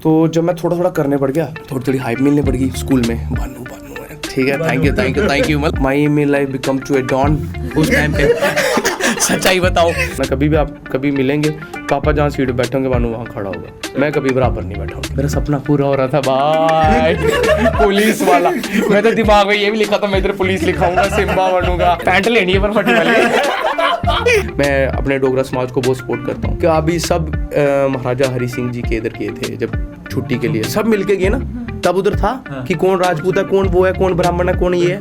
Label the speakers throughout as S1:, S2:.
S1: तो जब मैं थोड़ा थोड़ा करने पड़ गया, थोड़ी थोड़ी हाइप मिलने पड़ गई स्कूल में, बानू बानू है, ठीक है, थैंक यू मतलब my email life become to a don उस टाइम पे। सच्चाई बताओ मैं कभी भी, आप कभी मिलेंगे, पापा जहाँ सीट पे बैठे होंगे बानू वहाँ खड़ा होगा, मैं कभी बराबर नहीं बैठा हूँ। मेरा सपना पूरा हो रहा था भाई, पुलिस वाला। मैं तो दिमाग में ये भी लिखा था मैं इधर पुलिस लिखाऊंगा, सिम्बा बनूंगा, पैंट लेनी है पर फटी वाली। मैं अपने डोगरा समाज को बहुत सपोर्ट करता हूँ कि अभी सब महाराजा हरि सिंह जी के इधर गए थे जब छुट्टी के लिए, सब मिलके गए ना, तब उधर था कि कौन राजपूत है, कौन वो है, कौन ब्राह्मण है, कौन ये है।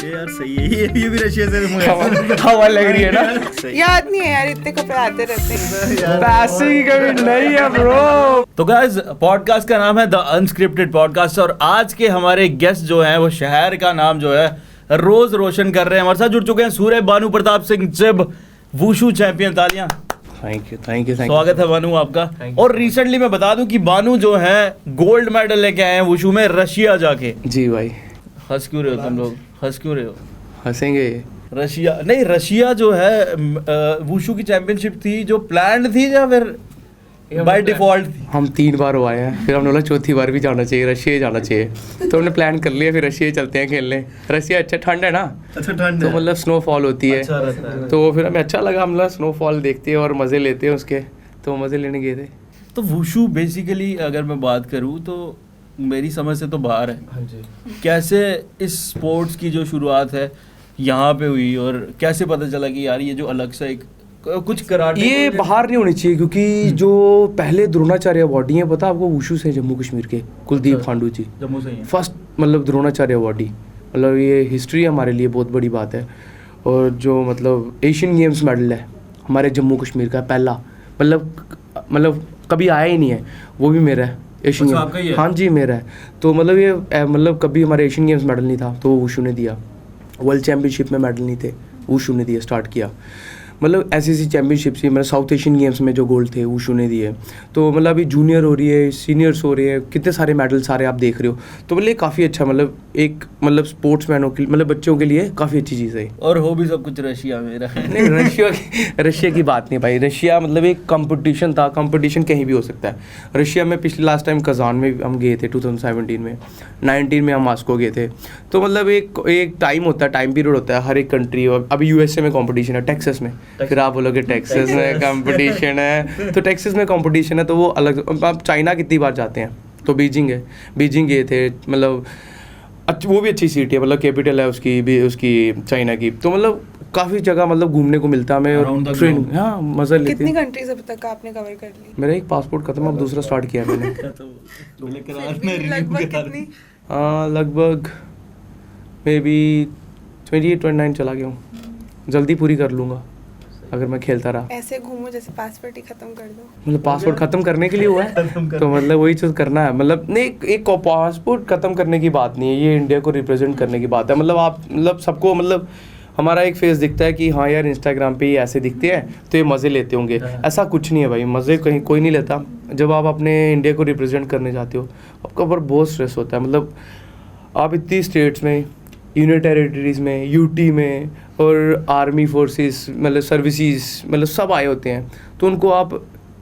S2: यार सही है, ये भी रशिया से
S1: हवा लग रही है ना।
S3: याद नहीं है यार, इतने कपड़े आते रहते हैं,
S1: पैसे की कमी नहीं है ब्रो।
S2: तो गाइस पॉडकास्ट का नाम है द अनस्क्रिप्टेड पॉडकास्ट और आज के हमारे गेस्ट जो हैं वो शहर का नाम जो है रोज रोशन कर रहे हैं। हमारे साथ जुड़ चुके हैं सूर्य बानू प्रताप सिंह जिब, वुशु चैंपियन। तालियां।
S1: थैंक यू
S2: स्वागत है बानू आपका। और रिसेंटली मैं बता दूं कि बानू जो है गोल्ड मेडल लेके आए हैं वुशु में रशिया जाके।
S1: जी भाई।
S2: हंस क्यों रहे हो तुम लोग, हंस क्यों रहे हो?
S1: हंसेंगे।
S2: रशिया नहीं, रशिया जो है वुशु की चैंपियनशिप थी जो प्लान्ड थी या फिर बाय डिफॉल्ट थी?
S1: हम 3 बार हो आए हैं, फिर हमने बोला चौथी बार भी जाना चाहिए, रशिया जाना चाहिए, तो हमने प्लान कर लिया फिर रशिया चलते हैं खेलने। रशिया अच्छा ठंड है ना,
S2: अच्छा ठंड
S1: तो मतलब स्नोफॉल होती है,
S2: अच्छा रहता है।
S1: तो फिर हमें अच्छा लगा, हम लोग स्नोफॉल देखते हैं और मज़े लेते हैं उसके, तो मज़े लेने गए थे।
S2: तो वुशु बेसिकली अगर मैं बात करूँ तो मेरी समझ से तो बाहर है।
S1: हाँ जी।
S2: कैसे इस स्पोर्ट्स की जो शुरुआत है यहाँ पे हुई और कैसे पता चला कि यार ये जो अलग सा एक कुछ कराटे,
S1: ये बाहर नहीं होनी चाहिए क्योंकि जो पहले द्रोणाचार्य अवार्डी है, पता आपको, वुशु से जम्मू कश्मीर के कुलदीप खांडू जी,
S2: जम्मू से ही
S1: फर्स्ट मतलब द्रोणाचार्य अवार्डी, मतलब ये हिस्ट्री हमारे लिए बहुत बड़ी बात है। और जो मतलब एशियन गेम्स मेडल है हमारे जम्मू कश्मीर का पहला, मतलब कभी आया ही नहीं है, वो भी मेरा है एशियन गेम्स। हाँ जी मेरा है। तो मतलब ये मतलब कभी हमारे एशियन गेम्स मेडल नहीं था तो वो वुशु ने दिया, वर्ल्ड चैम्पियनशिप में मेडल नहीं थे, वुशु ने दिया, स्टार्ट किया। मतलब ऐसी चैम्पियनशिप थी, मतलब साउथ एशियन गेम्स में जो गोल्ड थे वुशु ने दिए। तो मतलब अभी जूनियर हो रही है, सीनियर्स हो रही है, कितने सारे मेडल सारे आप देख रहे हो, तो मतलब काफ़ी अच्छा, मतलब एक मतलब स्पोर्ट्समैनों के मतलब बच्चों के लिए काफ़ी अच्छी चीज़ है।
S2: और हो भी सब कुछ रशिया में रहा है।
S1: नहीं, रशिया की बात नहीं भाई, रशिया मतलब एक कंपटीशन था, कंपटीशन कहीं भी हो सकता है। रशिया में पिछले लास्ट टाइम कजान में हम गए थे 2017 में, 19 में हम मास्को गए थे। तो मतलब एक टाइम होता है, टाइम पीरियड होता है हर एक कंट्री। और अभी यूएसए में कंपटीशन है, टेक्सास में, फिर आप बोलोगे टेक्सास में कंपटीशन है, तो टेक्सास में कंपटीशन है तो वो अलग। आप चाइना कितनी बार जाते हैं, तो बीजिंग है, बीजिंग गए थे, मतलब वो भी अच्छी सिटी है, मतलब कैपिटल है उसकी भी, उसकी चाइना की। तो मतलब काफ़ी जगह मतलब घूमने को मिलता है हमें, ट्रेन, हाँ मज़ा लेते हैं।
S3: कितनी कंट्रीज अब तक आपने कवर कर ली?
S1: मेरा एक पासपोर्ट खत्म, अब दूसरा स्टार्ट किया मैंने।
S3: लगभग कितनी?
S1: लगभग मे बी 28-29 चला गया हूँ, जल्दी पूरी कर लूँगा अगर मैं खेलता रहा।
S3: ऐसे घूमो जैसे पासपोर्ट ही खत्म कर दो।
S1: मतलब पासपोर्ट खत्म करने के लिए हुआ है, तो मतलब वही चीज़ करना है। मतलब नहीं, एक पासपोर्ट खत्म करने की बात नहीं है, ये इंडिया को रिप्रेजेंट करने की बात है। मतलब आप मतलब सबको मतलब हमारा एक फेस दिखता है कि हाँ यार इंस्टाग्राम पे ये ऐसे दिखते हैं तो ये मज़े लेते होंगे, ऐसा कुछ नहीं है भाई, मज़े कहीं कोई नहीं लेता। जब आप अपने इंडिया को रिप्रेजेंट करने जाते हो आपका ऊपर बहुत स्ट्रेस होता है। मतलब आप इतनी स्टेट्स में, यूनियन टेरिटरीज़ में, यूटी में और आर्मी फोर्सेस मतलब सर्विसेज मतलब सब आए होते हैं, तो उनको आप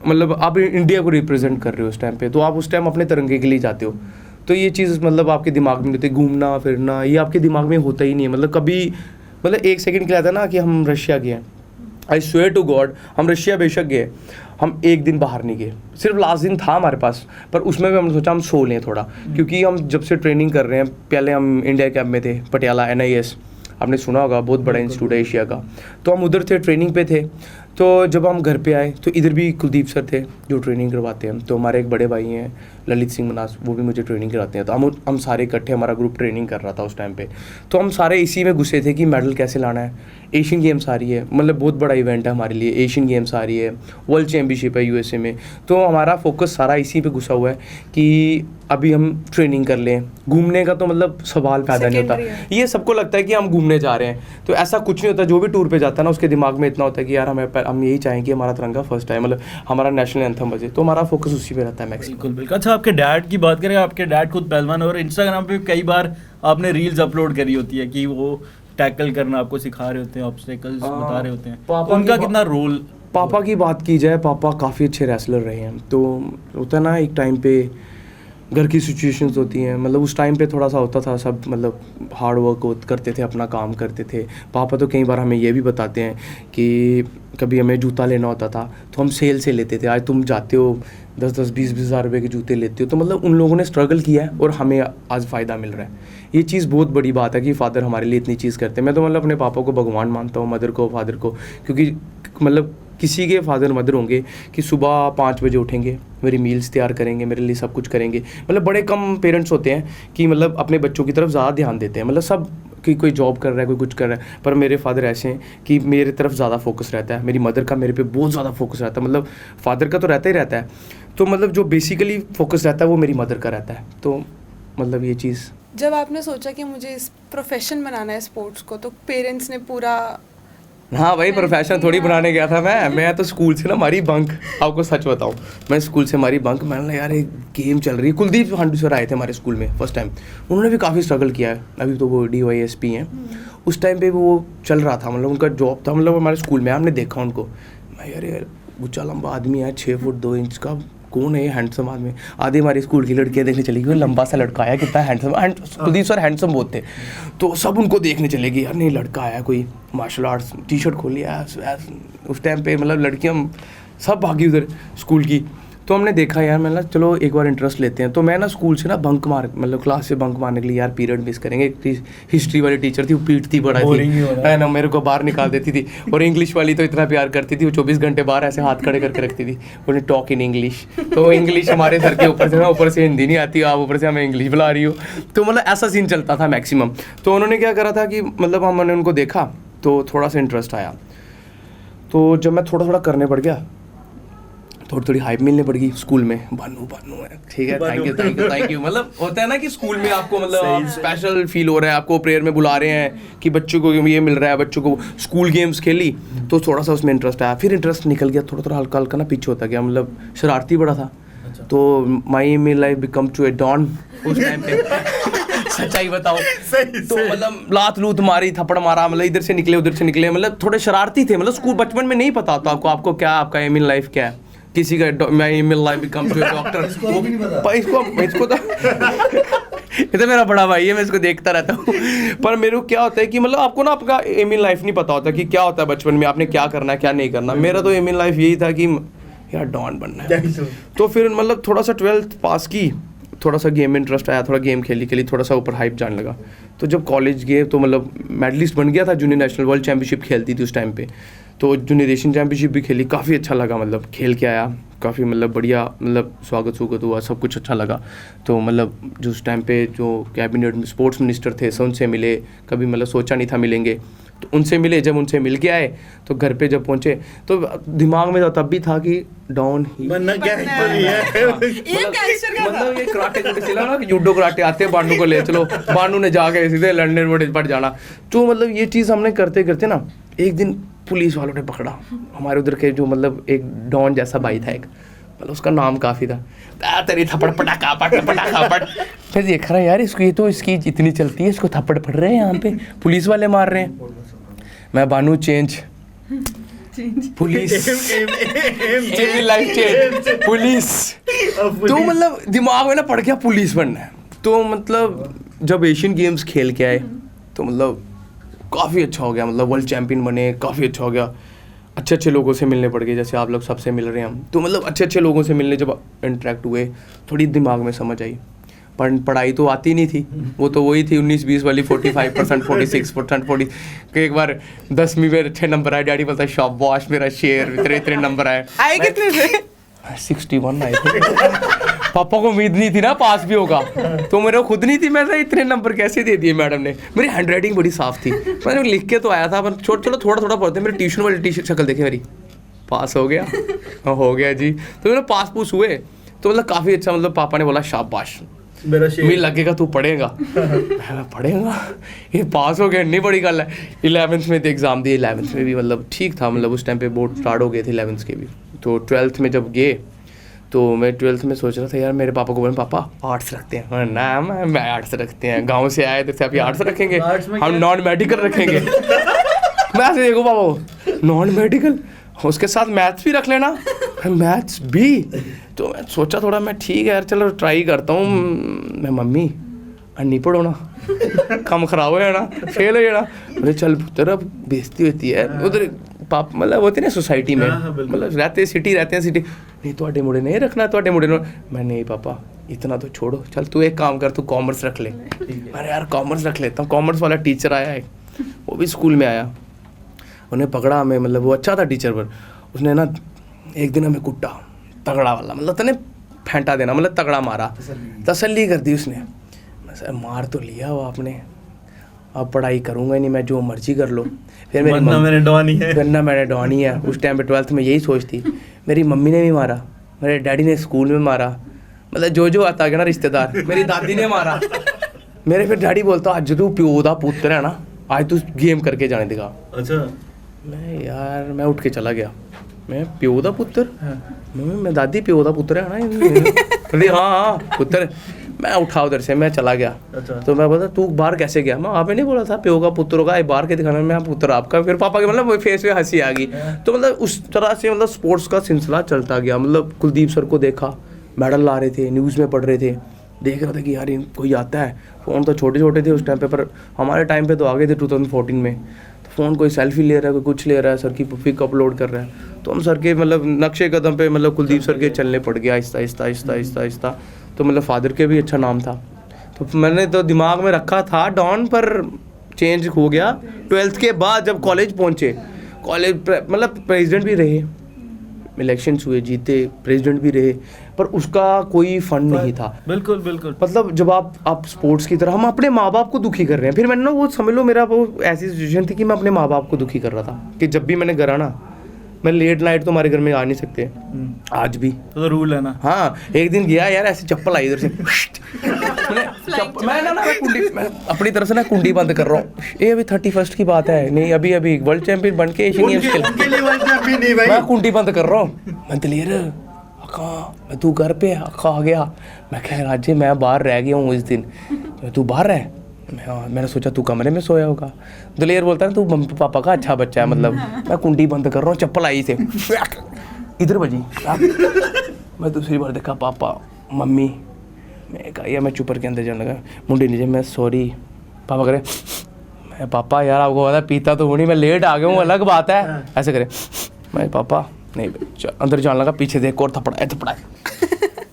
S1: मतलब आप इंडिया को रिप्रेजेंट कर रहे हो उस टाइम पे, तो आप उस टाइम अपने तिरंगे के लिए जाते हो। तो ये चीज़ मतलब आपके दिमाग में होती है, घूमना फिरना ये आपके दिमाग में होता ही नहीं है। मतलब कभी मतलब एक सेकंड के लिए आता ना कि हम रशिया गए हैं, आई स्वेयर टू गॉड हम रशिया बेशक गए, हम एक दिन बाहर नहीं गए, सिर्फ लास्ट दिन था हमारे पास, पर उसमें भी हमने सोचा हम सो लें थोड़ा, क्योंकि हम जब से ट्रेनिंग कर रहे हैं, पहले हम इंडिया कैंप में थे पटियाला NIS, आपने सुना होगा, बहुत बड़ा इंस्टीट्यूट है एशिया का, तो हम उधर थे, ट्रेनिंग पे थे। तो जब हम घर पे आए तो इधर भी कुलदीप सर थे जो ट्रेनिंग करवाते हैं, तो हमारे एक बड़े भाई हैं ललित सिंह मनास, वो भी मुझे ट्रेनिंग कराते हैं। तो हम सारे इकट्ठे, हमारा ग्रुप ट्रेनिंग कर रहा था उस टाइम पे, तो हम सारे इसी में घुसे थे कि मेडल कैसे लाना है। एशियन गेम्स आ रही है, मतलब बहुत बड़ा इवेंट है हमारे लिए, एशियन गेम्स आ रही है, वर्ल्ड चैम्पियनशिप है USA में, तो हमारा फोकस सारा इसी पे घुसा हुआ है कि अभी हम ट्रेनिंग कर लें। घूमने का तो मतलब सवाल पैदा नहीं होता, ये सबको लगता है कि हम घूमने जा रहे हैं, तो ऐसा कुछ नहीं होता। जो भी टूर पे जाता है ना उसके दिमाग में इतना होता है कि यार हम यही चाहें कि हमारा तिरंगा फर्स्ट है, मतलब हमारा नेशनल एंथम बजे, तो हमारा फोकस उसी पे रहता है मैक्सिमम।
S2: बिल्कुल बिल्कुल। अच्छा, आपके डैड की बात करें, आपके डैड खुद पहलवान, और इंस्टाग्राम पे कई बार आपने रील्स अपलोड करी होती है कि वो टैकल करना आपको सिखा रहे होते हैं, ऑब्स्टेकल्स बता रहे होते हैं, उनका कितना रोल?
S1: पापा की बात की जाए, पापा काफ़ी अच्छे रेसलर रहे हैं, तो होता है ना एक टाइम पे घर की सिचुएशंस होती हैं, मतलब उस टाइम पे थोड़ा सा होता था, सब मतलब हार्ड वर्क करते थे, अपना काम करते थे। पापा तो कई बार हमें ये भी बताते हैं कि कभी हमें जूता लेना होता था तो हम सेल से लेते थे। आज तुम जाते हो 10-10, 20-20 हज़ार रुपये के जूते लेते हो, तो मतलब उन लोगों ने स्ट्रगल किया है और हमें आज फ़ायदा मिल रहा है। ये चीज़ बहुत बड़ी बात है कि फ़ादर हमारे लिए इतनी चीज़ करते हैं। मैं तो मतलब अपने पापा को भगवान मानता हूँ, मदर को, फादर को, क्योंकि मतलब किसी के फादर मदर होंगे कि सुबह 5 बजे उठेंगे, मेरी मील्स तैयार करेंगे, मेरे लिए सब कुछ करेंगे। मतलब बड़े कम पेरेंट्स होते हैं कि मतलब अपने बच्चों की तरफ ज़्यादा ध्यान देते हैं, मतलब सब कि कोई जॉब कर रहा है, कोई कुछ कर रहा है, पर मेरे फादर ऐसे हैं कि मेरे तरफ ज़्यादा फोकस रहता है। मेरी मदर का मेरे पे बहुत ज़्यादा फोकस रहता है, मतलब फादर का तो रहता ही रहता है, तो मतलब जो बेसिकली फोकस रहता है वो मेरी मदर का रहता है। तो मतलब ये चीज़।
S3: जब आपने सोचा कि मुझे इस प्रोफेशन बनाना है स्पोर्ट्स को, तो पेरेंट्स ने पूरा
S1: हाँ भाई, प्रोफेशन थोड़ी बनाने गया था मैं तो स्कूल से ना मारी बंक। आपको सच बताऊँ, मैं स्कूल से मारी बंक। मैंने यार एक गेम चल रही है, कुलदीप हांडू सर आए थे हमारे स्कूल में फर्स्ट टाइम, उन्होंने भी काफ़ी स्ट्रगल किया है, अभी तो वो DYSP हैं। उस टाइम पे वो चल रहा था, मतलब उनका जॉब था, मतलब हमारे स्कूल में हमने देखा उनको। मैं यार ऊँचा लंबा आदमी है, 6 फुट 2 इंच का, कौन है ये हैंडसम आदमी। आधी हमारी स्कूल की लड़कियाँ देखने चली गई, लंबा सा लड़का आया, कितना हैंडसम। कुलदीप सर हैंडसम बहुत थे, तो सब उनको देखने चले गए, यार नहीं लड़का आया कोई मार्शल आर्ट्स, टी-शर्ट खोली है। उस टाइम पे मतलब लड़कियाँ सब भागी उधर स्कूल की। तो हमने देखा यार, मैं चलो एक बार इंटरेस्ट लेते हैं। तो मैं ना स्कूल से ना बंक मार, मतलब क्लास से बंक मारने के लिए यार पीरियड मिस करेंगे। हिस्ट्री वाली टीचर थी, वो पीटती बड़ा थी है ना, मेरे को बाहर निकाल देती थी। और इंग्लिश वाली तो इतना प्यार करती थी, वो 24 घंटे बाहर ऐसे हाथ खड़े करके रखती थी, बोले टॉक इन इंग्लिश। तो इंग्लिश हमारे सर के ऊपर से ना, ऊपर से हिंदी नहीं आती, आप ऊपर से हमें इंग्लिश बुला रही हो। तो मतलब ऐसा सीन चलता था मैक्सिमम। तो उन्होंने क्या करा था कि मतलब हमने उनको देखा तो थोड़ा सा इंटरेस्ट आया। तो जब मैं थोड़ा थोड़ा करने पड़ गया, थोड़ी हाइप मिलने पड़ गई स्कूल में, बानू है, ठीक है, थैंक यू। मतलब होता है ना कि स्कूल में आपको मतलब स्पेशल फील हो रहा है, आपको प्रेयर में बुला रहे हैं कि बच्चों को ये मिल रहा है, बच्चों को स्कूल गेम्स खेली तो थोड़ा सा उसमें इंटरेस्ट आया। फिर इंटरेस्ट निकल गया, थोड़ा हल्का हल्का ना पीछे होता गया, मतलब शरारती बड़ा था। तो my aim life become to a don उस टाइम पे। सच्चाई बताओ तो मतलब लात लूत मारी, थप्पड़ मारा, मतलब इधर से निकले उधर से निकले, मतलब थोड़े शरारती थे। मतलब स्कूल बचपन में नहीं पता था आपको क्या आपका एम इन लाइफ क्या है। किसी का मैं aim in life become to a doctor, इसको तो ये तो मेरा बड़ा भाई है, मैं इसको देखता रहता हूँ। पर मेरे को क्या होता है कि मतलब आपको ना आपका एम इन लाइफ नहीं पता होता कि क्या होता है बचपन में, आपने क्या करना है क्या नहीं करना। मेरा तो एम इन लाइफ यही था कि यार डॉन बनना है। तो फिर मतलब थोड़ा सा 12th पास की, थोड़ा सा गेम में इंटरेस्ट आया, थोड़ा गेम खेली थोड़ा सा ऊपर हाइप जाने लगा। तो जब कॉलेज गए तो मतलब मेडलिस्ट बन गया था, जूनियर नेशनल वर्ल्ड चैम्पियनशिप खेलती थी उस टाइम पे, तो जूनियर एशियन चैम्पियनशिप भी खेली, काफ़ी अच्छा लगा, मतलब खेल के आया, काफ़ी मतलब बढ़िया, मतलब स्वागत हुआ, सब कुछ अच्छा लगा। तो मतलब जो उस टाइम पे जो कैबिनेट में स्पोर्ट्स मिनिस्टर थे, सब उनसे मिले, कभी मतलब सोचा नहीं था मिलेंगे, तो उनसे मिले। जब उनसे मिल के आए तो घर पे जब पहुंचे तो दिमाग में तब भी था कि डाउन ही
S2: बनना क्या है।
S1: मतलब ये कराटे को सिला ना, जूडो कराटे आते हैं, बानू को ले चलो, बानू ने जाके सीधे लंदन में पड़ जाना। तो मतलब ये चीज़ हमने करते करते ना, एक दिन पुलिस वालों ने पकड़ा हमारे उधर के, जो मतलब एक डॉन जैसा भाई था एक, मतलब उसका नाम काफ़ी था, तेरी थप्पड़ पटाखा पट। फिर देख रहा है यार इसको, ये तो इसकी इतनी चलती है, इसको थप्पड़ पड़ रहे हैं यहाँ पे, पुलिस वाले मार रहे हैं। मैं बानू change police life change police. तो मतलब दिमाग में ना पड़ गया पुलिस बनना है। तो मतलब जब एशियन गेम्स खेल के आए तो मतलब काफ़ी अच्छा हो गया, मतलब वर्ल्ड चैम्पियन बने, काफ़ी अच्छा हो गया। अच्छे लोगों से मिलने पड़ गए, जैसे आप लोग सबसे मिल रहे हैं हम, तो मतलब अच्छे लोगों से मिलने जब इंटरेक्ट हुए, थोड़ी दिमाग में समझ आई। पर पढ़ाई तो आती नहीं थी, वो तो वही थी 19-20 वाली 45%, 46%, 40। एक बार 10वीं में अच्छे नंबर आए, डैडी बोलता है शाबाश मेरा शेर, इतने नंबर आए।
S3: आए कितने थे?
S1: 61 आए थे। पापा को उम्मीद नहीं थी ना पास भी होगा, तो मेरे को खुद नहीं थी, मैंने इतने नंबर कैसे दे दिए मैडम ने। मेरी हैंड राइटिंग बड़ी साफ थी, मैंने लिख के तो आया था, पर चलो थोड़ा पढ़ते। मेरे ट्यूशन वाली टी शक्ल देखे मेरी, पास हो गया। हो गया जी। तो मेरे पास पूछ हुए, तो मतलब काफ़ी अच्छा, मतलब पापा ने बोला शाबाश, मुझे लगेगा तू पढ़ेगा। पढ़ेगा, ये पास हो गया, नहीं बड़ी गल है। 11th में तो एग्ज़ाम दिए, 11th में भी मतलब ठीक था, मतलब उस टाइम पे बोर्ड स्टार्ट हो गए थे 11th के भी। तो 12th में जब गए तो मैं 12th में सोच रहा था यार, मेरे पापा को बोला पापा आर्ट्स रखते हैं ना, मैं आर्ट्स रखते हैं, गाँव से आए तो अभी आर्ट्स रखेंगे, हम नॉन मेडिकल रखेंगे। मैं ऐसे देखो पापा नॉन मेडिकल, उसके साथ मैथ्स भी रख लेना, मैथ्स भी। तो मैं सोचा थोड़ा, मैं ठीक है यार चलो ट्राई करता हूँ। मैं मम्मी नहीं पढ़ो ना, काम खराब हो जाना, फेल हो जाना। बोले चल पुत्र अब बेइज्जती होती है उधर पाप, मतलब होती ना सोसाइटी में, मतलब रहते हैं सिटी, नहीं ਤੁਹਾਡੇ ਮੁੰਡੇ नहीं रखना, ਤੁਹਾਡੇ मुंडे ने। मैं नहीं पापा इतना तो छोड़ो, चल तू एक काम कर, तू कॉमर्स रख ले। अरे यार कॉमर्स रख लेता हूँ। कॉमर्स वाला टीचर आया है, वो भी स्कूल में आया, उन्हें पकड़ा हमें, मतलब वो अच्छा था टीचर, पर उसने ना एक दिन हमें कुट्टा तगड़ा वाला, मतलब तने फेंटा देना, मतलब तगड़ा मारा, तसल्ली कर दी उसने। सर मार तो लिया वो आपने, अब पढ़ाई करूँगा नहीं मैं, जो मर्जी कर लो। फिर मेरी
S2: मैंने डॉनी है,
S1: वरना मैंने डॉनी है। उस टाइम पे 12th में यही सोच थी। मेरी मम्मी ने भी मारा, मेरे डैडी ने स्कूल में मारा, मतलब जो आता गया ना रिश्तेदार, मेरी दादी ने मारा। मेरे फिर डैडी बोलता आज तू प्यो दा पुत्र है ना, आज तू गेम करके जाने देगा।
S2: अच्छा
S1: मैं उठ के चला गया। मैं प्यो दा पुत्र, मैं दादी प्यो दा पुत्र है ना, हाँ पुत्र। मैं उठा उधर से, मैं चला गया।
S2: अच्छा।
S1: तो मैं बोला तू बाहर कैसे गया? मैं आपने नहीं बोला था प्यो का पुत्र होगा, बाहर के दिखाना, मैं पुत्र आपका। फिर पापा के मतलब फेस पे हंसी आ गई। तो मतलब उस तरह से मतलब स्पोर्ट्स का सिलसिला चलता गया। मतलब कुलदीप सर को देखा, मेडल ला रहे थे, न्यूज़ में पढ़ रहे थे, देख रहा था कि यार कोई आता है। फ़ोन तो छोटे छोटे थे उस टाइम पे, पर हमारे टाइम पे तो आ गए थे 2014 में। तो फ़ोन कोई सेल्फी ले रहा है, कोई कुछ ले रहा है, सर की पिक अपलोड कर रहा है। तो हम सर के मतलब नक्शे कदम पे, मतलब कुलदीप सर के चलने पड़ गया आहिस्ता आहिस्ता आहिस्ता आहिस्ता आहिस्ता। तो मतलब फादर के भी अच्छा नाम था, तो मैंने तो दिमाग में रखा था डॉन, पर चेंज हो गया 12th के बाद। जब कॉलेज पहुँचे, कॉलेज मतलब प्रेसिडेंट भी रहे, इलेक्शंस हुए, जीते, प्रेसिडेंट भी रहे, पर उसका कोई फंड नहीं था।
S2: बिल्कुल बिल्कुल।
S1: मतलब जब आप स्पोर्ट्स की तरह, हम अपने माँ बाप को दुखी कर रहे हैं। फिर मैंने ना वो समझ लो, मेरा वो ऐसी सिचुएशन थी कि मैं अपने माँ बाप को दुखी कर रहा था कि जब भी मैंने करा ना, मैं लेट नाइट तो हमारे घर में आ नहीं सकते, आज भी
S2: तो रूल है ना।
S1: हाँ, एक दिन गया यार, ऐसे चप्पल आई इधर से मैं अपनी तरफ से ना कुंडी बंद कर रहा हूँ। ये अभी 31st की बात है, नहीं अभी वर्ल्ड चैंपियन बन के मैं कुंडी बंद कर रहा हूँ। मैं दलेर अक्का, मैं तू घर पे अक्का आ गया। मैं कह राजे मैं बाहर रह गया हूँ इस दिन, तू बाहर है? मैंने सोचा तू कमरे में सोया होगा। दलेर बोलता है तू मम्मी पापा का अच्छा बच्चा है, मतलब मैं कुंडी बंद कर रहा हूँ, चप्पल आई से इधर बजी। मैं दूसरी बार देखा पापा मम्मी, मैं कहा यार, मैं चुपर के अंदर जाने लगा, मुंडी नीचे, मैं सॉरी। पापा करे, मैं पापा यार आपको पता पीता तो नहीं, मैं लेट आ गया हूँ, अलग बात है। ऐसे करे, मैं पापा नहीं, अंदर जाने लगा, पीछे देख और थपड़ा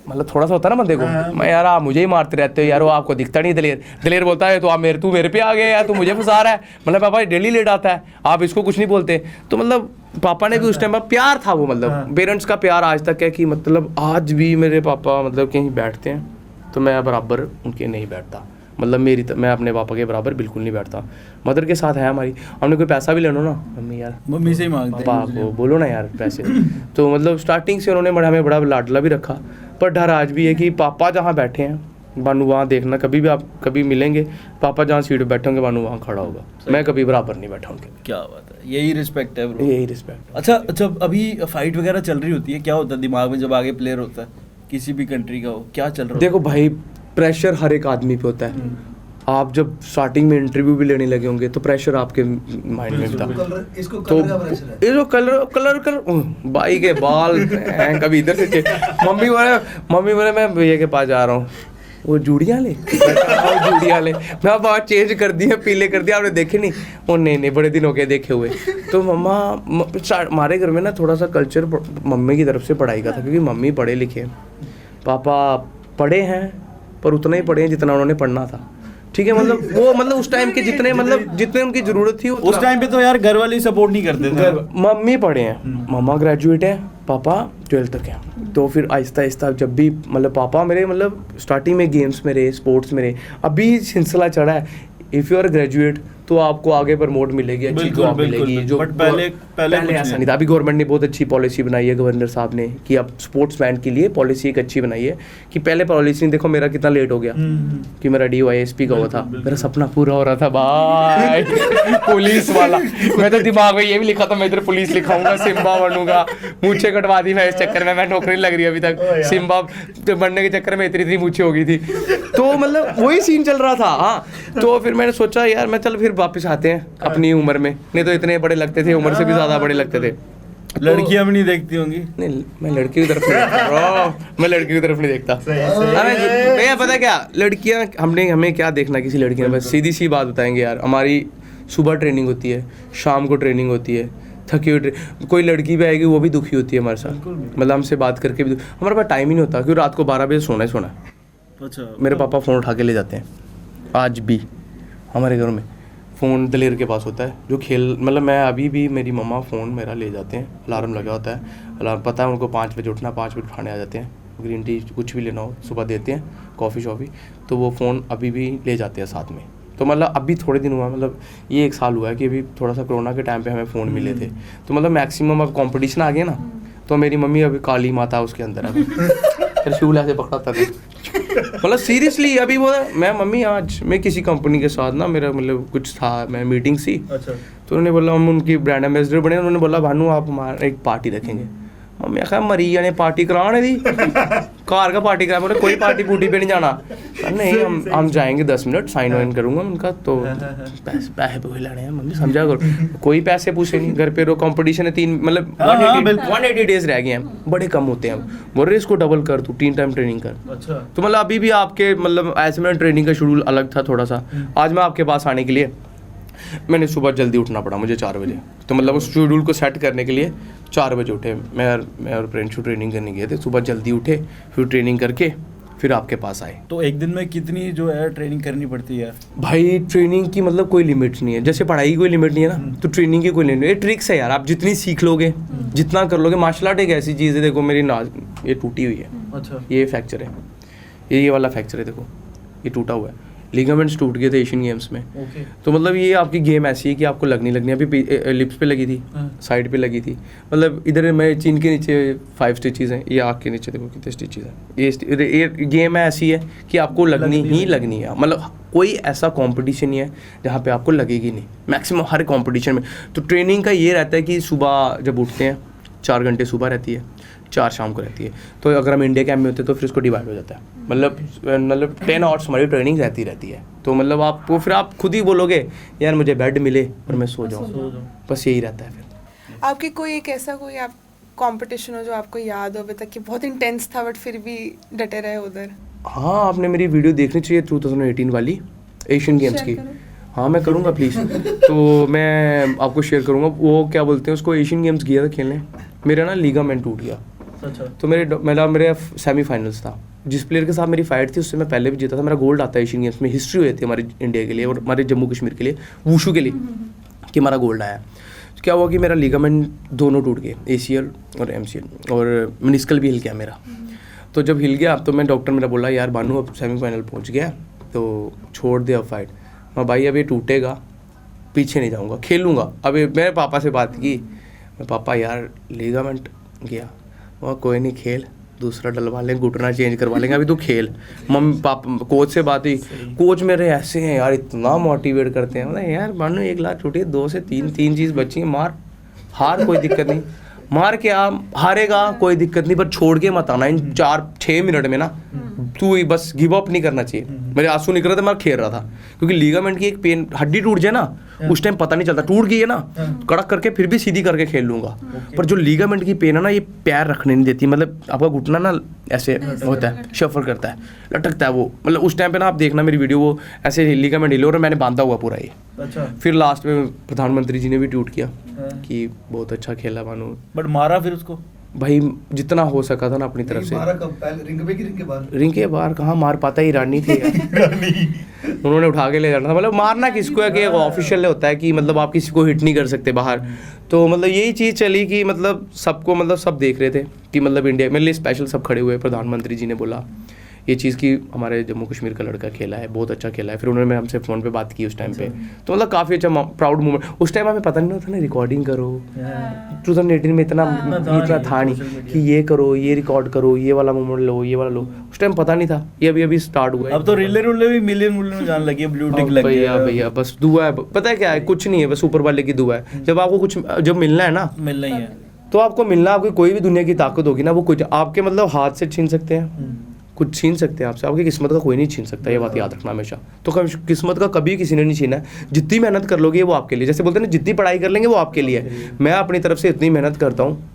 S1: मतलब थोड़ा सा होता है ना बंदे को। मैं यार आप मुझे ही मारते रहते हो यार, वो आपको दिखता नहीं। दलेर बोलता है तो आप तू मेरे पे आ गया यार, तू मुझे फंसा रहा है। मतलब पापा डेली लेट आता है, आप इसको कुछ नहीं बोलते। तो मतलब पापा ने भी उस टाइम पर प्यार था वो, मतलब पेरेंट्स का प्यार आज तक है कि मतलब आज भी मेरे पापा मतलब कहीं बैठते हैं तो मैं बराबर उनके नहीं बैठता। मतलब मैं अपने पापा के बराबर बिल्कुल नहीं बैठता। मदर के साथ है हमारी, हमने कोई पैसा भी लेना ना, मम्मी यार
S2: मम्मी से ही मांगते हैं,
S1: पापा को बोलो ना यार पैसे। तो मतलब स्टार्टिंग से उन्होंने हमें बड़ा लाडला भी रखा, पर डर आज भी है कि पापा जहाँ बैठे हैं बानू वहाँ देखना, कभी भी आप कभी मिलेंगे पापा जहाँ सीट पे बैठे होंगे बानू वहाँ खड़ा होगा, मैं कभी बराबर नहीं बैठा उनके।
S2: क्या बात है, यही रिस्पेक्ट है ब्रो,
S1: यही रिस्पेक्ट।
S2: अच्छा जब अभी फाइट वगैरह चल रही होती है, क्या होता है दिमाग में जब आगे प्लेयर होता है किसी भी कंट्री का हो, क्या चल रहा है?
S1: देखो भाई, प्रेशर हर एक आदमी पे होता है। आप जब स्टार्टिंग में इंटरव्यू भी लेने लगे होंगे तो प्रेशर आपके माइंड में भी था। तो ये जो कलर कर भाई के बाल हैं, कभी इधर से मम्मी बोले मैं भैया के पास जा रहा हूँ, वो जूड़ियाँ ले जूड़ियाँ ले, मैं बात चेंज कर दी है, पीले कर दिया, आपने देखे नहीं? वो नहीं बड़े दिन हो गए देखे हुए। तो मम्मा हमारे घर में ना थोड़ा सा कल्चर मम्मी की तरफ से पढ़ाई का था, क्योंकि मम्मी पढ़े लिखे हैं, पापा पढ़े हैं पर उतना ही पढ़े हैं जितना उन्होंने पढ़ना था। ठीक है, मतलब उस टाइम के जितने उनकी जरूरत थी
S2: उस टाइम पे तो यार घर वाले सपोर्ट नहीं करते थे।
S1: मम्मी पढ़े हैं, मम्मा ग्रेजुएट है, पापा 12th तक है। तो फिर आहिस्ता आहिस्ता जब भी मतलब पापा मेरे मतलब स्टार्टिंग में गेम्स में रहे, स्पोर्ट्स में रहे, अभी सिलसिला चढ़ा है। इफ़ यू आर ग्रेजुएट तो आपको आगे प्रमोट मिलेगी, अच्छी जॉब मिलेगी, जो
S2: बट पहले
S1: ऐसा नहीं था। अभी गवर्नमेंट ने बहुत अच्छी पॉलिसी बनाई है, गवर्नर साहब ने, कि अब स्पोर्ट्समैन के लिए पॉलिसी एक अच्छी बनाई है। कि पहले पॉलिसी देखो मेरा कितना लेट हो गया कि मेरा DYSP का हुआ था, मेरा सपना पूरा हो रहा था भाई पुलिस वाला। मैं तो दिमाग में ये भी लिखा था मैं इधर पुलिस लिखाऊंगा, सिम्बा बनूंगा, मूछें कटवा दी मैं इस चक्कर में, मैं नौकरी लग रही है अभी तक, सिम्बा बनने के चक्कर में इतनी मूछें हो गई थी। तो मतलब वही सीन चल रहा था। हाँ, तो फिर मैंने सोचा यार मैं चल फिर वापस आते हैं अपनी उम्र में, नहीं तो इतने बड़े लगते थे, उम्र से भी ज़्यादा बड़े लगते थे।
S2: लड़कियां भी नहीं देखती होंगी?
S1: नहीं, मैं लड़की की तरफ नहीं देखता bro, मैं लड़की की तरफ नहीं देखता। भैया पता है क्या, लड़कियां हमें क्या देखना किसी लड़की ने, बस सीधी सी बात बताएंगे यार, हमारी सुबह ट्रेनिंग होती है, शाम को ट्रेनिंग होती है, थकी हुई कोई लड़की भी आएगी वो भी दुखी होती है हमारे साथ, मतलब हमसे बात करके भी हमारे पास टाइम ही नहीं होता, क्योंकि रात को 12 बजे सोना ही सोना है।
S2: अच्छा,
S1: मेरे पापा फ़ोन उठा के ले जाते हैं, आज भी हमारे घर में फ़ोन दलेर के पास होता है, जो खेल मतलब मैं अभी भी मेरी मम्मा फ़ोन मेरा ले जाते हैं, अलार्म लगा होता है, अलार्म पता है उनको 5 बजे उठना, 5 बजे उठाने आ जाते हैं, ग्रीन टी कुछ भी लेना हो सुबह देते हैं, कॉफ़ी शॉफ़ी, तो वो फ़ोन अभी भी ले जाते हैं साथ में। तो मतलब अभी थोड़े दिन हुआ, मतलब ये 1 साल हुआ है कि अभी थोड़ा सा कोरोना के टाइम पे हमें फ़ोन मिले थे, तो मतलब मैक्सिमम अब कंपटीशन आ गया ना, तो मेरी मम्मी अभी काली माता उसके अंदर है, त्रिशूल ऐसे पकड़ाता था, मतलब सीरियसली अभी वो मैं मम्मी आज मैं किसी कंपनी के साथ ना, मेरा मतलब कुछ था, मैं मीटिंग सी,
S2: अच्छा,
S1: तो उन्होंने बोला हम उनकी ब्रांड एम्बेसडर बने, उन्होंने बोला भानु आप हमारा एक पार्टी रखेंगे। मम्मी आखा मरीजा ने पार्टी कराने दी, कार का पार्टी करा, बोले कोई पार्टी पूटी पे नहीं जाना, नहीं हम जाएंगे 10 मिनट साइन वाइन करूंगा उनका, तो पैसे पूछे लाने हैं मम्मी, समझा करो, कोई पैसे पूछे नहीं, घर पे रो कंपटीशन है 3 मतलब 180 डेज रह गए हैं, बड़े कम होते हैं, बोल रहे इसको डबल कर, तू 3 टाइम ट्रेनिंग कर।
S2: अच्छा,
S1: तो मतलब अभी भी आपके मतलब ऐसे में ट्रेनिंग का शेड्यूल अलग था थोड़ा सा, आज मैं आपके पास आने के लिए मैंने सुबह जल्दी उठना पड़ा मुझे 4 बजे, तो मतलब उस शेड्यूल को सेट करने के लिए 4 बजे उठे, मैं और प्रिंशु ट्रेनिंग करने गए थे, सुबह जल्दी उठे, फिर ट्रेनिंग करके फिर आपके पास आए।
S2: तो एक दिन में कितनी जो है ट्रेनिंग करनी पड़ती है?
S1: भाई ट्रेनिंग की मतलब कोई लिमिट नहीं है, जैसे पढ़ाई की कोई लिमिट नहीं है ना, तो ट्रेनिंग की कोई लिमिट नहीं है, ट्रिक्स है यार, आप जितनी सीख लोगे जितना कर लोगे, मार्शल आर्ट एक ऐसी चीज़ है, देखो मेरी नाज ये टूटी हुई है,
S2: अच्छा,
S1: ये फ्रैक्चर है, ये वाला फ्रैक्चर है, देखो ये टूटा हुआ है, लिगामेंट्स टूट गए थे एशियन गेम्स में, तो मतलब ये आपकी गेम ऐसी है कि आपको लगनी अभी लिप्स पे लगी थी, साइड पे लगी थी, मतलब इधर मैं चिन के नीचे 5 स्टिचेस हैं, ये आँख के नीचे देखो कितने स्टिचेस हैं, ये गेम ऐसी है कि आपको लगनी है, मतलब कोई ऐसा कंपटीशन नहीं है जहाँ पे आपको लगेगी नहीं, मैक्सिमम हर कंपटीशन में। तो ट्रेनिंग का ये रहता है कि सुबह जब उठते हैं 4 घंटे सुबह रहती है, 4 शाम को रहती है, तो अगर हम इंडिया कैंप में होते हैं तो फिर उसको डिवाइड हो जाता है, मतलब 10 आवर्स हमारी ट्रेनिंग रहती है, तो मतलब आपको फिर आप खुद ही बोलोगे यार मुझे बेड मिले और मैं सो जाऊँ, बस यही रहता है। फिर
S3: आपकी कोई एक ऐसा कोई आप कंपटीशन हो जो आपको याद हो अभी तक कि बहुत इंटेंस था बट फिर भी डटे रहे उधर?
S1: हाँ, आपने मेरी वीडियो देखनी चाहिए 2018 वाली एशियन गेम्स की, हाँ मैं करूँगा प्लीज़, तो मैं आपको शेयर करूँगा, वो क्या बोलते हैं उसको, एशियन गेम्स गया था खेलने, मेरा ना लिगामेंट टूट गया,
S2: अच्छा,
S1: तो मेरे सेमीफाइनल्स था, जिस प्लेयर के साथ मेरी फाइट थी उससे मैं पहले भी जीता था, मेरा गोल्ड आता है एशियन गेम्स में, हिस्ट्री हुई थी हमारे इंडिया के लिए और हमारे जम्मू कश्मीर के लिए, वुशु के लिए, कि हमारा गोल्ड आया। तो क्या हुआ कि मेरा लिगामेंट दोनों टूट गए, ACL और MCL, और मेनिस्कल भी हिल गया मेरा। तो जब हिल गया तो मैं डॉक्टर मेरा बोला यार बानू अब सेमीफाइनल पहुँच गया तो छोड़ दे अब फाइट, मैं भाई अब ये टूटेगा, पीछे नहीं जाऊँगा, खेलूँगा। अभी मेरे पापा से बात की, मैं पापा यार लिगामेंट गया, वह कोई नहीं खेल, दूसरा डलवा लेंगे, घुटना चेंज करवा लेंगे, अभी तो खेल। मम्मी पापा कोच से बात हुई, कोच मेरे ऐसे हैं यार, इतना मोटिवेट करते हैं, मतलब यार मानो 1 लाख छूटी है, 2 से 3 चीज़ बची है, मार हार कोई दिक्कत नहीं, मार के आ, हारेगा कोई दिक्कत नहीं, पर छोड़ के मत आना इन 4-6 मिनट में ना, तू ही बस गिव अप नहीं करना चाहिए। मेरे आंसू निकल रहे थे, मैं खेल रहा था, क्योंकि लिगामेंट की एक पेन, हड्डी टूट जाए ना उस टाइम पता नहीं चलता, टूट गई है ना कड़क करके फिर भी सीधी करके खेल लूँगा, पर जो लिगामेंट की पेन है ना, ये पैर रखने नहीं देती, मतलब आपका घुटना ना ऐसे होता है, शफल करता है, लटकता है वो, मतलब उस टाइम पे ना आप देखना मेरी वीडियो, वो ऐसे लिगामेंट हिले और मैंने बांधा हुआ पूरा ये।
S2: अच्छा,
S1: फिर लास्ट में प्रधानमंत्री जी ने भी ट्वीट किया कि बहुत अच्छा खेला मानो,
S2: बट मारा फिर उसको
S1: भाई जितना हो सका था ना अपनी तरफ से। रिंग के बाहर कहाँ मार पाता, ही रानी थी उन्होंने उठा के ले जाना था, मतलब मारना किसको है कि एक ऑफिशियल होता है कि मतलब आप किसी को हिट नहीं कर सकते बाहर, तो मतलब यही चीज़ चली कि मतलब सबको, मतलब सब देख रहे थे कि मतलब इंडिया मेरे लिए स्पेशल सब खड़े हुए। प्रधानमंत्री जी ने बोला ये चीज़ कि हमारे जम्मू कश्मीर का लड़का खेला है, बहुत अच्छा खेला है, फिर उन्होंने हमसे फ़ोन पे बात की उस टाइम पे, तो मतलब काफ़ी अच्छा प्राउड मोमेंट। उस टाइम हमें पता नहीं होता ना रिकॉर्डिंग करो, 2018 में इतना था नहीं कि ये करो, ये रिकॉर्ड करो, ये वाला मोमेंट लो, ये वाला लो, उस टाइम पता नहीं था, ये अभी स्टार्ट हुआ है।
S2: अब तो रीले रूले भी मिलियन में जान लगी है, ब्लू टिक लग गया।
S1: भैया बस दुआ है, पता है क्या है, कुछ नहीं है, बस ऊपर वाले की दुआ है। जब आपको कुछ जब मिलना है ना,
S2: मिलना ही है,
S1: तो आपको मिलना, आपकी कोई भी दुनिया की ताकत होगी ना, वो कुछ आपके मतलब हाथ से छीन सकते हैं, कुछ छीन सकते हैं आपसे, आपकी किस्मत का कोई नहीं छीन सकता, ये बात याद रखना हमेशा। तो किस्मत का कभी किसी ने नहीं छीना है, जितनी मेहनत कर लोगे वो आपके लिए, जैसे बोलते हैं ना जितनी पढ़ाई कर लेंगे वो आपके लिए है। मैं अपनी तरफ से इतनी मेहनत करता हूँ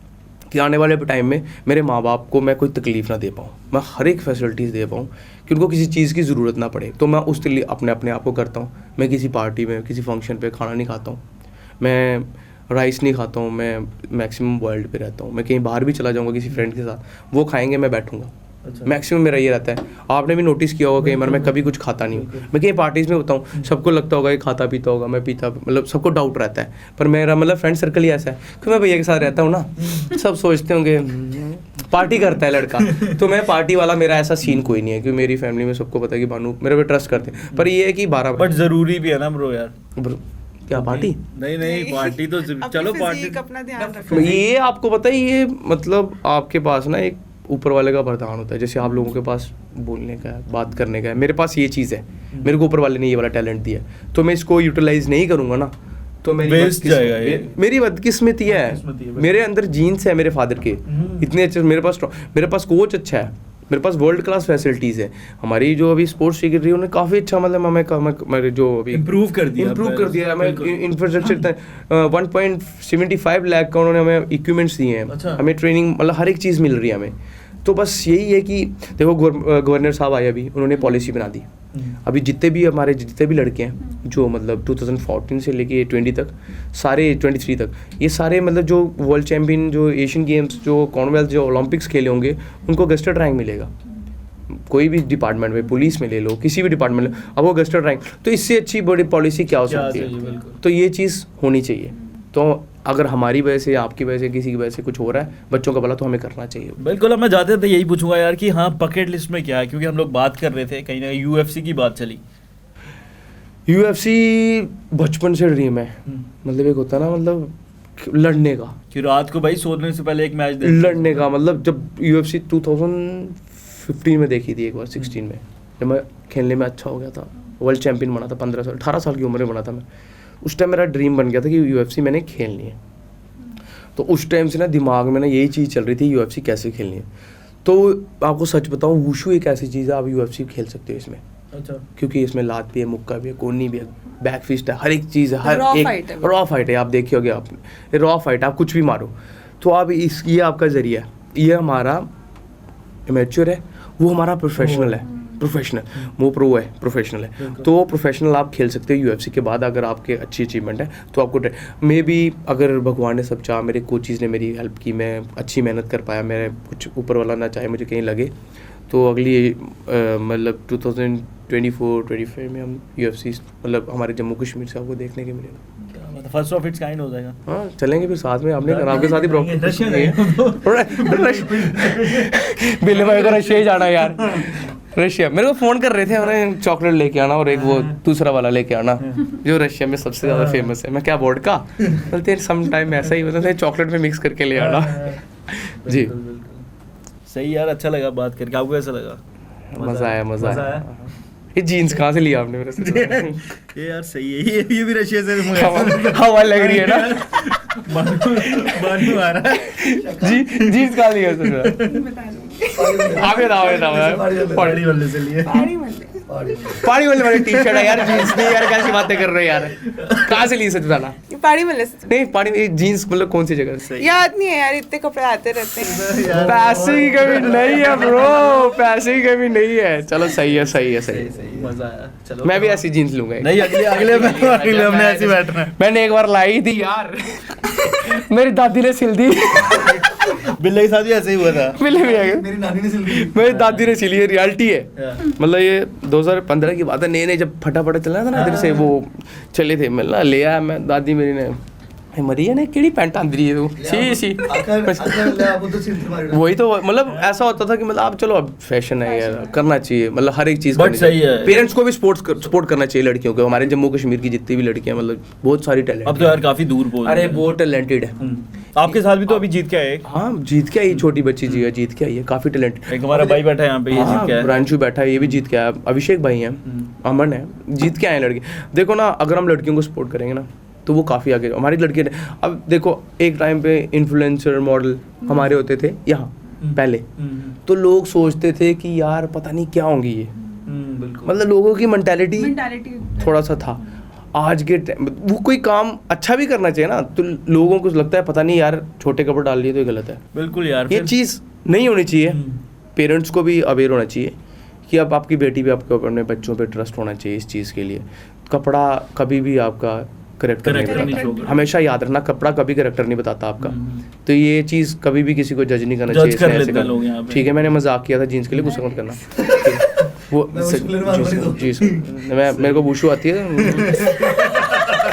S1: कि आने वाले टाइम में मेरे माँ बाप को मैं कोई तकलीफ़ ना दे पाऊँ, मैं हर एक फैसिलिटीज़ दे पाऊँ कि उनको किसी चीज़ की ज़रूरत ना पड़े। तो मैं उसके लिए अपने आप को करता हूँ। मैं किसी पार्टी में किसी फंक्शन पे खाना नहीं खाता हूँ, मैं राइस नहीं खाता हूँ, मैं मैक्सिमम बॉइल्ड पे रहता हूँ। मैं कहीं बाहर भी चला जाऊँगा किसी फ्रेंड के साथ, वो खाएंगे मैं बैठूँगा। मैक्सिमम मेरा ये रहता है। आपने भी नोटिस किया होगा कई बार मैं कभी कुछ खाता नहीं हूँ। मैं कहीं पार्टीज़ में होता हूँ, सबको लगता होगा ये खाता पीता होगा, मैं पीता, मतलब सबको डाउट रहता है, पर मेरा मतलब फ्रेंड सर्कल ही ऐसा है कि मैं भैया के साथ रहता हूँ ना, सब सोचते होंगे पार्टी करता है लड़का। तो मैं पार्टी वाला, मेरा ऐसा सीन कोई नहीं है, क्योंकि मेरी फैमिली में सबको पता है कि भानु मेरे पे ट्रस्ट करते हैं। पर ये है कि 12
S2: बट जरूरी भी है ना ब्रो यार।
S1: क्या पार्टी?
S2: नहीं पार्टी तो चलो पार्टी
S3: अपना ध्यान रखो।
S1: ये आपको पता है, ये मतलब आपके पास ना एक ऊपर वाले का वरदान होता है। जैसे आप लोगों के पास बोलने का है, बात करने का है, मेरे पास ये चीज़ है, मेरे को ऊपर वाले ने ये वाला टैलेंट दिया है, तो मैं इसको यूटिलाइज नहीं करूँगा ना तो मेरी बदकिस्मती है। मेरे अंदर जीन्स है मेरे फादर के इतने अच्छे, मेरे पास कोच अच्छा है, मेरे पास वर्ल्ड क्लास फैसिलिटीज़ है। हमारी जो अभी स्पोर्ट्स सेक्रेटरी उन्होंने काफ़ी अच्छा मतलब हमें जो अभी इम्प्रूव कर दिया हमें इंफ्रास्ट्रक्चर 1.75 लाख का उन्होंने हमें इक्विपमेंट्स दिए हैं, हमें ट्रेनिंग मतलब हर एक चीज़ मिल रही है हमें। तो बस यही है कि देखो गवर्नर साहब आए अभी, उन्होंने पॉलिसी बना दी। अभी जितने भी लड़के हैं जो मतलब 2014 से लेके 20 तक, सारे 23 तक, ये सारे मतलब जो वर्ल्ड चैम्पियन, जो एशियन गेम्स, जो कॉमनवेल्थ, जो ओलंपिक्स खेले होंगे, उनको गस्टेड रैंक मिलेगा। कोई भी डिपार्टमेंट में, पुलिस में ले लो, किसी भी डिपार्टमेंट में, अब वो गस्टेड रैंक, तो इससे अच्छी बड़ी पॉलिसी क्या हो सकती है? तो ये चीज़ होनी चाहिए। तो अगर हमारी वजह से, आपकी वजह से, किसी की वजह से कुछ हो रहा है बच्चों का भला, तो हमें करना चाहिए।
S2: बिल्कुल। अब मैं जाते थे यही पूछूंगा यार कि हाँ बकेट लिस्ट में क्या है, क्योंकि हम लोग बात कर रहे थे कहीं ना कहीं UFC की बात चली।
S1: UFC बचपन से ड्रीम है, मतलब एक होता है ना मतलब लड़ने का,
S2: कि रात को भाई सोने से पहले एक मैच
S1: लड़ने का। मतलब जब UFC 2015 में देखी थी एक बार, 16 में, जब मैं खेलने में अच्छा हो गया था, वर्ल्ड चैम्पियन बना था, 18 साल की उम्र में बना था मैं। उस टाइम मेरा ड्रीम बन गया था कि UFC मैंने खेलनी है। तो उस टाइम से ना दिमाग में ना यही चीज़ चल रही थी, UFC कैसे खेलनी है। तो आपको सच बताऊं, वुशु एक ऐसी चीज़ है, आप UFC खेल सकते हो इसमें। अच्छा। क्योंकि इसमें लात भी है, मुक्का भी है, कोनी भी है, बैक फिस्ट है, हर एक चीज़ है, हर एक रॉ फाइट है। आप देखे होगे आपने, रॉ फाइट, आप कुछ भी मारो। तो आप ये आपका जरिया है, ये हमारा एमेच्योर है, वो हमारा प्रोफेशनल है, वो प्रो है, प्रोफेशनल है। तो प्रोफेशनल आप खेल सकते हो UFC के बाद, अगर आपके अच्छी अचीवमेंट है तो आपको मे बी, अगर भगवान ने सब चाहा, मेरे कोचेज़ ने मेरी हेल्प की, मैं अच्छी मेहनत कर पाया, मेरे कुछ ऊपर वाला ना चाहे मुझे कहीं लगे, तो अगली मतलब 2024-25 में हम UFC मतलब हमारे जम्मू कश्मीर से आपको देखने के मिलेगा।
S2: फर्स्ट ऑफ इट्स काइंड हो जाएगा।
S1: हाँ चलेंगे फिर साथ में, आपने आपके साथ ही बिल्ले भाई को रशिया ही जाना यार, रशिया। मेरे को फ़ोन कर रहे थे, उन्हें चॉकलेट लेके आना और एक वो दूसरा वाला लेके आना जो रशिया में सबसे ज़्यादा फेमस है। मैं क्या वोडका बोलते हैं, सम टाइम ऐसा ही बोलते थे, चॉकलेट में मिक्स करके ले आना। जी
S2: सही यार, अच्छा लगा बात करके। आपको कैसा लगा?
S1: मज़ा आया। ये जीन्स कहाँ से लिया आपने मेरे से?
S2: ये यार सही है, ये भी रशिया से
S1: हवा लग रही है ना।
S2: बानू आ रहा है
S1: जी। जीन्स कहाँ लिया पहाड़ी वाले टी शर्ट है यार, जीन्स नहीं यार, कैसी बातें कर रहे हो यार, कहाँ से ली? सच बताना।
S3: पहाड़ी वाले से
S1: नहीं, पहाड़ी जीन्स मतलब कौन सी जगह से?
S3: याद नहीं है यार, इतने कपड़े आते रहते हैं।
S1: पैसे की कमी नहीं है ब्रो, पैसे की कमी नहीं है। चलो सही है।
S2: मजा आया। चलो
S1: मैं भी ऐसी जीन्स लूंगा।
S2: नहीं, अगले हमने ऐसी बैठना है।
S1: मैंने एक बार लाई थी यार, मेरी दादी ने सिल दी।
S2: बिल्ले के साथ भी ऐसे ही हुआ था।
S1: बिल्ले भी आगे
S2: मेरी नानी ने सिल दी।
S1: मेरी दादी ने सिली है, रियलिटी है। मतलब ये 2015 की बात है, नए जब फटाफट चलना था ना, इधर से वो चले थे मिलना, ले आया मैं, दादी मेरी ने मरी है ना, केड़ी पैंट आंदी है तू, सी वही तो मतलब ऐसा होता था कि मतलब आप चलो, अब फैशन है यार, करना चाहिए, मतलब हर एक चीज़
S2: बट सही है।
S1: पेरेंट्स को भी सपोर्ट करना चाहिए लड़कियों को। हमारे जम्मू कश्मीर की जितनी भी लड़कियां, मतलब बहुत सारी टैलेंट।
S2: अब तो यार काफी दूर पहुंच,
S1: अरे बहुत टैलेंटेड है।
S2: आपके साथ भी तो अभी जीत के आए।
S1: हाँ जीत के आई, छोटी बच्ची जी है, जीत के आई है, काफी टैलेंट।
S2: एक हमारा भाई बैठा है यहाँ पे, ये जीत के आया।
S1: ब्रांशु बैठा है, ये भी जीत के आया। अभिषेक भाई हैं, अमन है, जीत के आए लड़के। देखो ना, अगर हम लड़कियों को सपोर्ट करेंगे ना तो वो काफ़ी आगे। हमारी लड़कियाँ, अब देखो एक टाइम पे इन्फ्लुएंसर मॉडल हमारे होते थे यहाँ, पहले, तो लोग सोचते थे कि यार पता नहीं क्या होंगी ये,
S2: बिल्कुल।
S1: मतलब लोगों की मेंटालिटी थोड़ा सा था। आज के वो कोई काम अच्छा भी करना चाहिए ना, तो लोगों को लगता है पता नहीं यार छोटे कपड़े डाल लिए तो ये गलत है।
S2: बिल्कुल यार,
S1: ये
S2: फिर
S1: चीज़ नहीं होनी चाहिए। पेरेंट्स को भी अवेयर होना चाहिए कि अब आपकी बेटी भी आपको अपने बच्चों पे ट्रस्ट होना चाहिए इस चीज़ के लिए। कपड़ा कभी भी आपका करेक्टर नहीं
S2: Character नहीं
S1: बताता,
S2: show
S1: हमेशा याद रखना, कपड़ा कभी करेक्टर नहीं बताता आपका। तो ये चीज़ कभी भी किसी को जज नहीं करना
S2: Judge
S1: चाहिए,
S2: कर
S1: ऐसे
S2: लेते हैं
S1: कर-
S2: लोग यहाँ पे।
S1: ठीक है, मैंने मजाक किया था जीन्स के लिए, गुस्सा मत करना। ठीक है, वो जी मैं मेरे को बूशू आती है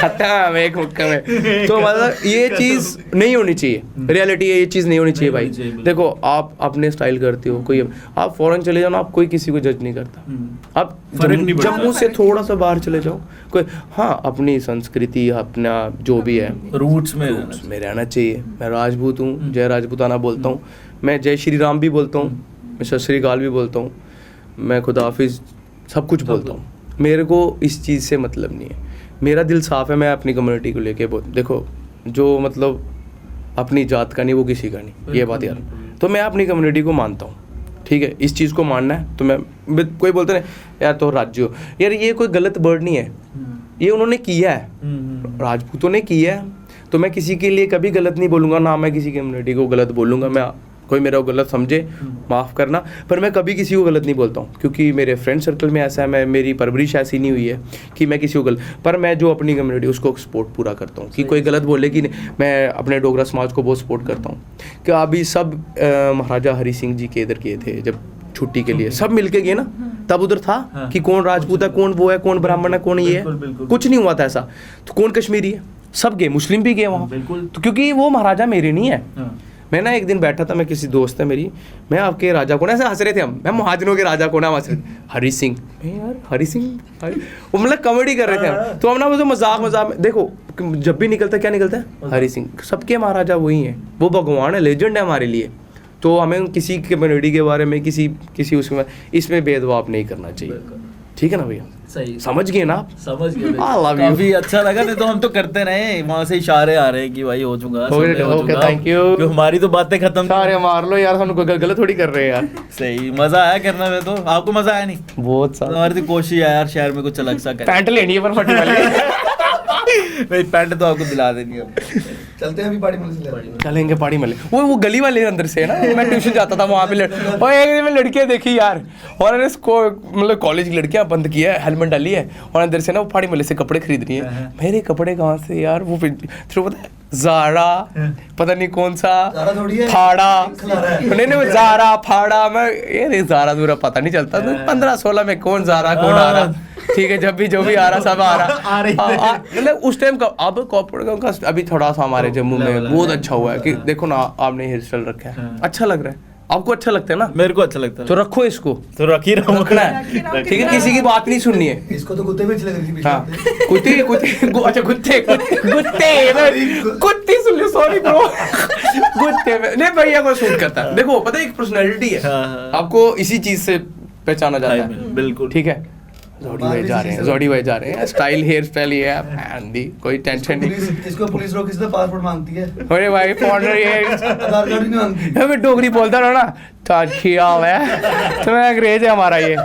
S1: खत्म एक मुक्के में। तो मतलब ये चीज़ नहीं होनी चाहिए, रियलिटी है ये चीज़ नहीं होनी चाहिए भाई।
S2: चाहिए, बिल्कुल।
S1: देखो आप अपने स्टाइल करते हो, कोई आप फॉरेन चले जाओ ना, आप कोई किसी को जज नहीं करता। आप
S2: फर्क नहीं पड़ता।
S1: जम्मू से थोड़ा सा बाहर चले जाओ, कोई हाँ अपनी संस्कृति अपना जो भी है
S2: रूट्स में
S1: रूट्स में रहना चाहिए। मैं राजपूत हूँ, जय राजपूताना बोलता हूँ, मैं जय श्री राम भी बोलता हूँ, मैं सत श्री अकाल भी बोलता हूँ, मैं खुदा हाफिज सब कुछ बोलता हूँ। मेरे को इस चीज़ से मतलब नहीं है, मेरा दिल साफ़ है। मैं अपनी कम्युनिटी को लेके देखो, जो मतलब अपनी जात का नहीं वो किसी का नहीं, ये बात यार। तो मैं अपनी कम्युनिटी को मानता हूँ, ठीक है, इस चीज़ को मानना है। तो मैं कोई बोलते ना यार तो राज्य हो, यार ये कोई गलत वर्ड नहीं है, ये उन्होंने किया है, राजपूतों ने किया है। तो मैं किसी के लिए कभी गलत नहीं बोलूँगा, ना मैं किसी कम्युनिटी को गलत बोलूँगा। मैं कोई मेरा गलत समझे माफ़ करना, पर मैं कभी किसी को गलत नहीं बोलता हूँ, क्योंकि मेरे फ्रेंड सर्कल में ऐसा है, मेरी परवरिश ऐसी नहीं हुई है कि मैं किसी को गलत, पर मैं जो अपनी कम्युनिटी उसको सपोर्ट पूरा करता हूँ कि कोई गलत बोले कि नहीं। मैं अपने डोगरा समाज को बहुत सपोर्ट करता हूँ कि अभी सब महाराजा हरि सिंह जी के इधर गए थे जब छुट्टी के लिए, सब मिल के गए ना, तब उधर था कि कौन राजपूत है, कौन वो है, कौन ब्राह्मण है, कौन ये है, कुछ नहीं हुआ था ऐसा। तो कौन कश्मीरी है, सब गए, मुस्लिम भी गए वहाँ, तो क्योंकि वो महाराजा मेरे नहीं है। मैं ना एक दिन बैठा था, मैं किसी दोस्त है मेरी, मैं आपके राजा कौन, ऐसे हंस रहे थे हम, मैं महाजनों के राजा कौन है, हंस रहे हरि सिंह, यार हरि सिंह, वो मतलब कॉमेडी कर रहे थे हम। तो हम ना वो मजाक में, देखो जब भी निकलता है क्या निकलता है, हरि सिंह, सबके महाराजा वही हैं, वो भगवान है, लेजेंड है हमारे लिए। तो हमें किसी कम्युनिटी के बारे में किसी उसके इसमें भेदभाव नहीं करना चाहिए, ठीक है ना भैया?
S2: सही,
S1: समझ गए ना आप?
S2: समझ गए।
S1: I love you.
S2: काफी अच्छा लगा, नहीं तो हम तो करते रहे, वहाँ से इशारे आ रहे हैं कि भाई हो चुका,
S1: ओके, thank you.
S2: क्यों हमारी तो बातें खत्म।
S1: सारे मार लो यार, हम गलत थोड़ी कर रहे हैं यार।
S2: सही, मजा आया करने में। तो आपको मजा आया नहीं?
S1: बहुत सारा।
S2: हमारी तो कोशिश है यार शहर में कुछ अलग सा करें।
S1: पैंट लेनी है पर फटी वाली।
S2: नहीं, पैंट तो आपको दिला देनी है।
S4: चलते हैं अभी पाड़ी मल से,
S1: चलेंगे पहाड़ी मले, वो गली वाले अंदर से है ना, मैं ट्यूशन जाता था वहाँ पे और एक दिन मैं लड़कियाँ देखी यार, और इसको मतलब कॉलेज की लड़कियाँ बंद किया है, हेलमेट डाली है, और अंदर से ना वो पहाड़ी मले से कपड़े खरीद रही है। मेरे कपड़े कहाँ से यार, वो फिर पता है ज़ारा, पता नहीं कौन सा फाड़ा, नहीं वो ज़ारा फाड़ा, मैं ये ज़ारा दूरा पता नहीं चलता, 15-16 में कौन ज़ारा कौन आ रहा, ठीक है, जब भी जो भी आ रहा सब आ रहा। मतलब उस टाइम का, अब कॉर्पोरेट का अभी थोड़ा सा हमारे जम्मू में बहुत अच्छा हुआ है कि देखो ना आपने हेयर स्टाइल रखा है, अच्छा लग रहा है, आपको अच्छा लगता है ना,
S2: मेरे को अच्छा लगता है,
S1: तो रखो इसको,
S2: तो रखी रहो,
S1: रखना है, ठीक है, किसी की बात नहीं सुननी है।
S4: इसको तो कुत्ते भी अच्छे लग रही थी।
S1: हाँ, अच्छा कुत्ते सुन लो, सॉरी ब्रो, कुत्ते में नहीं, भैया को सूट करता है। देखो पता है एक पर्सनैलिटी है, आपको इसी चीज से पहचाना जाता है,
S2: बिल्कुल,
S1: ठीक है। जोड़ी भाई जा रहे हैं, स्टाइल हेयर स्टाइल ये है, कोई टेंशन नहीं।
S4: इसको पुलिस रोक, इसका पासपोर्ट मांगती है,
S1: अरे भाई फॉरनर ये
S4: आधार कार्ड नहीं मांगती।
S1: मैं डोगरी बोलता रहो ना, तो अच्छी आओ है, तुम्हें अंग्रेज है हमारा ये,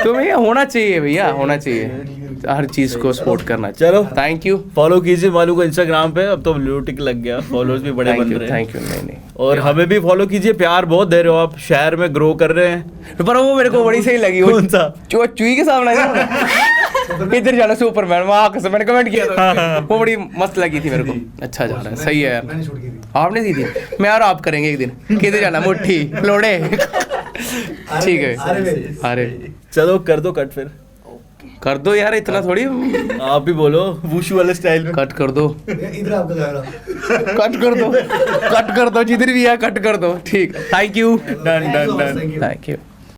S1: तुम्हें ये होना चाहिए भैया, होना चाहिए, हर चीज को सपोर्ट करना चाहिए।
S2: चलो,
S1: थैंक यू,
S2: फॉलो कीजिए मालू को इंस्टाग्राम पे, अब तो ब्लू टिक लग गया, फॉलोअर्स भी बड़े बन रहे हैं।
S1: थैंक यू, नहीं
S2: और हमें भी फॉलो कीजिए, प्यार बहुत दे रहे हो आप, शहर में ग्रो कर रहे हैं।
S1: पर वो मेरे को बड़ी सही लगी, वो
S2: कौन सा?
S1: चुई के सामने इधर जाना सुपरमैन, वहाँ से मैंने कमेंट किया था, वो बड़ी मस्त लगी थी मेरे को, अच्छा जा रहा है, सही है यार।
S4: मैंने शूट की थी।
S1: आपने दी थी, मैं और आप करेंगे एक दिन, किधर जाना, मुट्ठी लोड़े, ठीक है। अरे
S2: चलो कर दो कट, फिर
S1: कर दो यार, इतना थोड़ी,
S2: आप भी बोलो वुशु वाले स्टाइल में।
S1: कट कर दो,
S4: इधर आपका कैमरा,
S1: कट कर दो जिधर भी है, कट कर दो, ठीक, thank you,
S2: done done done,
S1: thank you.